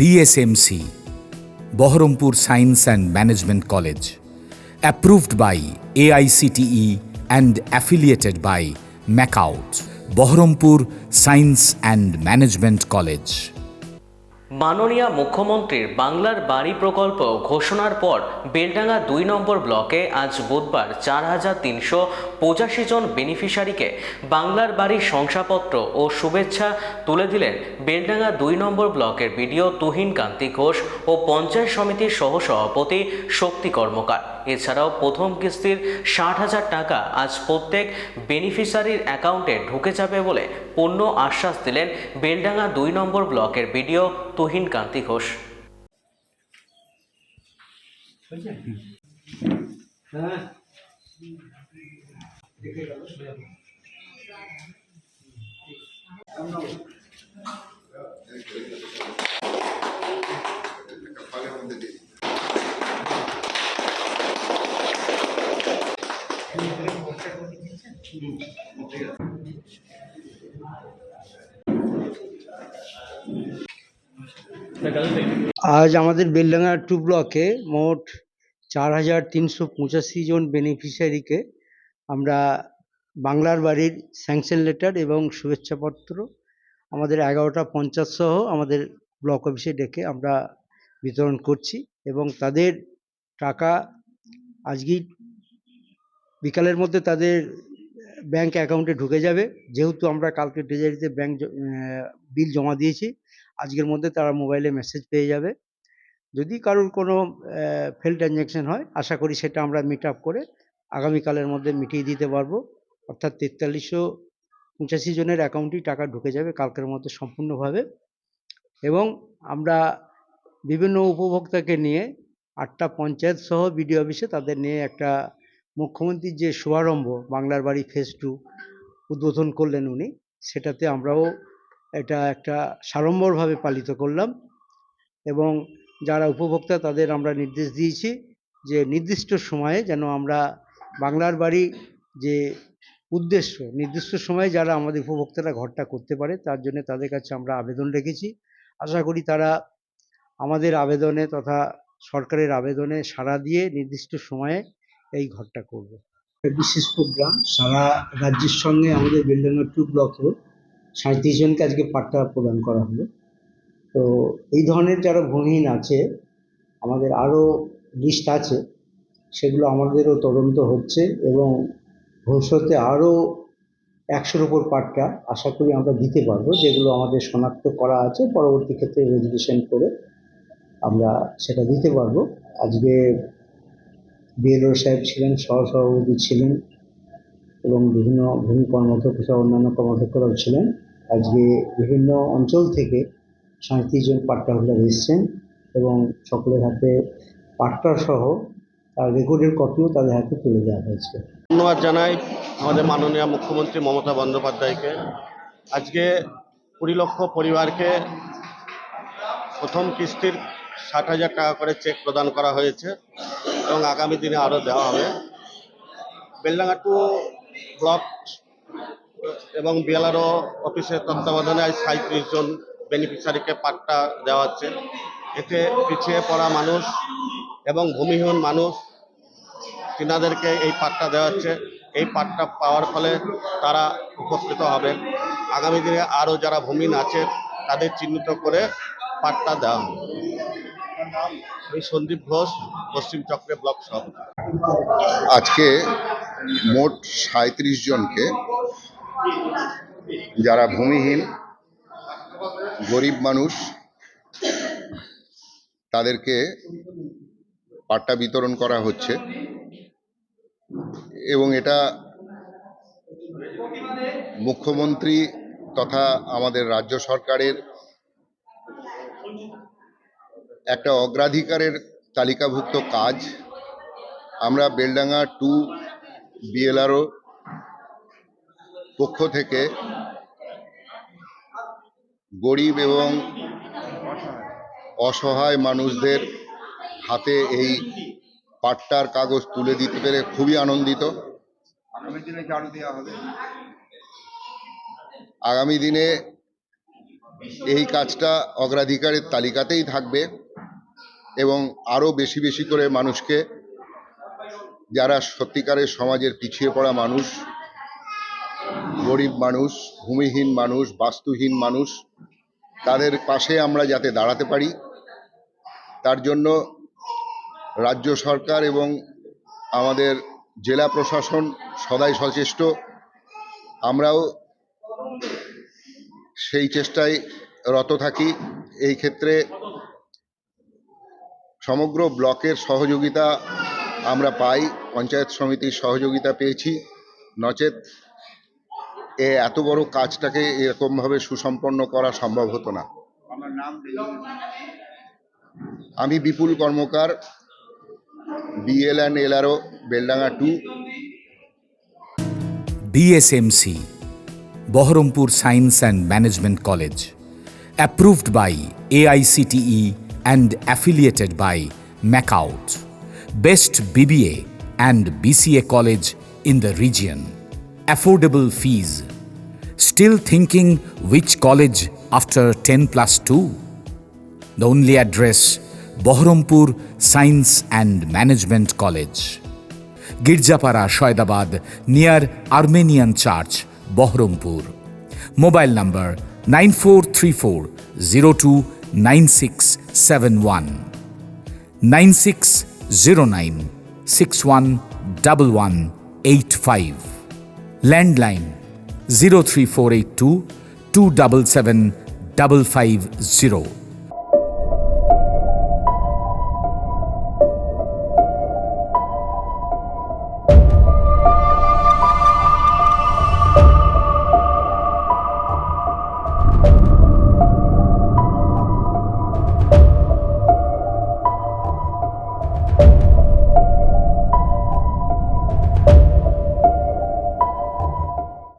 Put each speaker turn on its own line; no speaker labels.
BSMC, Baharampur Science and Management College, approved by AICTE and affiliated by MACAUT, Baharampur Science and Management College.
মাননীয় মুখ্যমন্ত্রীর বাংলার বাড়ি প্রকল্প ঘোষণার পর বেলডাঙ্গা ২ নম্বর ব্লকে আজ বুধবার ৪,৩৮৫ জন বেনিফিশিয়ারিকে বাংলার বাড়ির শংসাপত্র ও শুভেচ্ছা তুলে দিলেন বেলডাঙ্গা ২ নম্বর ব্লকের বিডিও তুহিন কান্তি ঘোষ ও পঞ্চায়েত সমিতির সহসভাপতি শক্তি কর্মকার। এছাড়াও প্রথম কিস্তির ৬০,০০০ টাকা আজ প্রত্যেক বেনিফিশিয়ারির অ্যাকাউন্টে ঢুকে যাবে বলে পূর্ণ আশ্বাস দিলেন বেলডাঙ্গা ২ নম্বর ব্লকের বিডিও তুহিন কান্তি ঘোষ।
আজ আমাদের বেলডাঙ্গা 2 ব্লকে মোট ৪,৩৮৫ জন বেনিফিশিয়ারিকে আমরা বাংলার বাড়ির স্যাংশন লেটার এবং শুভেচ্ছাপত্র আমাদের ১১টা পঞ্চায়েত সহ আমাদের ব্লক অফিসে ডেকে আমরা বিতরণ করছি এবং তাদের টাকা আজকেই বিকালের মধ্যে তাদের ব্যাংক অ্যাকাউন্টে ঢুকে যাবে। যেহেতু আমরা কালকে ট্রেজারিতে ব্যাংক বিল জমা দিয়েছি, আজকের মধ্যে তারা মোবাইলে মেসেজ পেয়ে যাবে। যদি কারোর কোনো ফেল ট্রানজ্যাকশন হয়, আশা করি সেটা আমরা মিট আপ করে আগামীকালের মধ্যে মিটিয়ে দিতে পারবো। অর্থাৎ ৪৩৮৫ জনের অ্যাকাউন্টেই টাকা ঢুকে যাবে কালকের মধ্যে সম্পূর্ণভাবে। এবং আমরা বিভিন্ন উপভোক্তাকে নিয়ে ৮টা পঞ্চায়েত সহ বিডিও অফিসে তাদের নিয়ে একটা মুখ্যমন্ত্রীর যে শুভারম্ভ বাংলার বাড়ি ফেজ 2 উদ্বোধন করলেন উনি, সেটাতে আমরাও এটা একটা সাড়ম্বরভাবে পালিত করলাম। এবং যারা উপভোক্তা তাদের আমরা নির্দেশ দিয়েছি যে নির্দিষ্ট সময়ে যেন আমরা বাংলার বাড়ি যে উদ্দেশ্য, নির্দিষ্ট সময়ে যারা আমাদের উপভোক্তারা ঘরটা করতে পারে তার জন্য তাদের কাছে আমরা আবেদন রেখেছি। আশা করি তারা আমাদের আবেদনে তথা সরকারের আবেদনে সাড়া দিয়ে নির্দিষ্ট সময়ে এই ঘরটা করবে। বিশেষ প্রোগ্রাম সারা রাজ্যের সঙ্গে আমাদের বেলডাঙ্গা 2 ব্লকেও ৩৭ জনকে আজকে পাট্টা প্রদান করা হলো। তো এই ধরনের যারা ভূমিহীন আছে, আমাদের আরও লিস্ট আছে, সেগুলো আমাদেরও তদন্ত হচ্ছে এবং ভবিষ্যতে আরও ১০০-র উপর পাট্টা আশা করি আমরা দিতে পারবো, যেগুলো আমাদের শনাক্ত করা আছে। পরবর্তী ক্ষেত্রে রেজুলেশন করে আমরা সেটা দিতে পারবো। আজকে বিএলও সাহেব ছিলেন, সহসভাপতি ছিলেন এবং বিভিন্ন ভূমি কর্মকর্তা অন্যান্য কর্মকর্তারাও ছিলেন। আজকে বিভিন্ন অঞ্চল থেকে ৩৭ জন পাট্টা হোল্ডার এসছেন এবং সকলের হাতে পাট্টা সহ তার রেকর্ডের কপিও তাদের হাতে তুলে দেওয়া হয়েছে।
ধন্যবাদ জানাই আমাদের মাননীয় মুখ্যমন্ত্রী মমতা বন্দ্যোপাধ্যায়কে। আজকে ২০ লক্ষ পরিবারকে প্রথম কিস্তির ৬০,০০০ টাকা করে চেক প্রদান করা হয়েছে এবং আগামী দিনে আরও দেওয়া হবে। বেলডাঙ্গা 2 ব্লক এবং বিএলআরও অফিসের তত্ত্বাবধানে আজ ৩৭ জন বেনিফিশিয়ারিকে পাট্টা দেওয়া হচ্ছে। এতে পিছিয়ে পড়া মানুষ এবং ভূমিহীন মানুষ তিনাদেরকে এই পাট্টা দেওয়া হচ্ছে। এই পাট্টা পাওয়ার ফলে তারা উপকৃত হবেন। আগামী দিনে আরও যারা ভূমিহীন আছে তাদের চিহ্নিত করে পাট্টা দেওয়া হবে। আমি সন্দীপ ঘোষ, পশ্চিম চক্রে ব্লক সভাপতি।
আজকে মোট ৩৭ জনকে, যারা ভূমিহীন গরিব মানুষ, তাদেরকে পাট্টা বিতরণ করা হচ্ছে এবং এটা মুখ্যমন্ত্রী তথা আমাদের রাজ্য সরকারের একটা অগ্রাধিকারের তালিকাভুক্ত কাজ। আমরা বেলডাঙ্গা 2 বিএলআরও পক্ষ থেকে গরিব এবং অসহায় মানুষদের হাতে এই পাট্টার কাগজ তুলে দিতে পেরে খুবই আনন্দিত। আগামী দিনে এই কাজটা অগ্রাধিকারের তালিকাতেই থাকবে এবং আরও বেশি বেশি করে মানুষকে, যারা সত্যিকারের সমাজের পিছিয়ে পড়া মানুষ, গরিব মানুষ, ভূমিহীন মানুষ, বাস্তুহীন মানুষ, তাদের পাশে আমরা যাতে দাঁড়াতে পারি, তার জন্য রাজ্য সরকার এবং আমাদের জেলা প্রশাসন সদাই সচেষ্ট। আমরাও সেই চেষ্টায় রত থাকি। এই ক্ষেত্রে সমগ্র ব্লকের সহযোগিতা আমরা পাই, পঞ্চায়েত সমিতির সহযোগিতা পেয়েছি, নচেত এত বড় কাজটাকে এরকমভাবে সুসম্পন্ন করা সম্ভব হতো না। আমি বিপুল কর্মকার, BL&L LRO, Beldanga 2।
BSMC, Baharampur Science and Management College, approved by AICTE and affiliated by MAKAUT, best BBA and BCA college in the region. Affordable fees. Still thinking which college after 10+2? The only address, Baharampur Science and Management College, Girjapara, Shoydabad, near Armenian Church, Baharampur. Mobile number 9434029671, 9609611185. Landline 03482 277 550.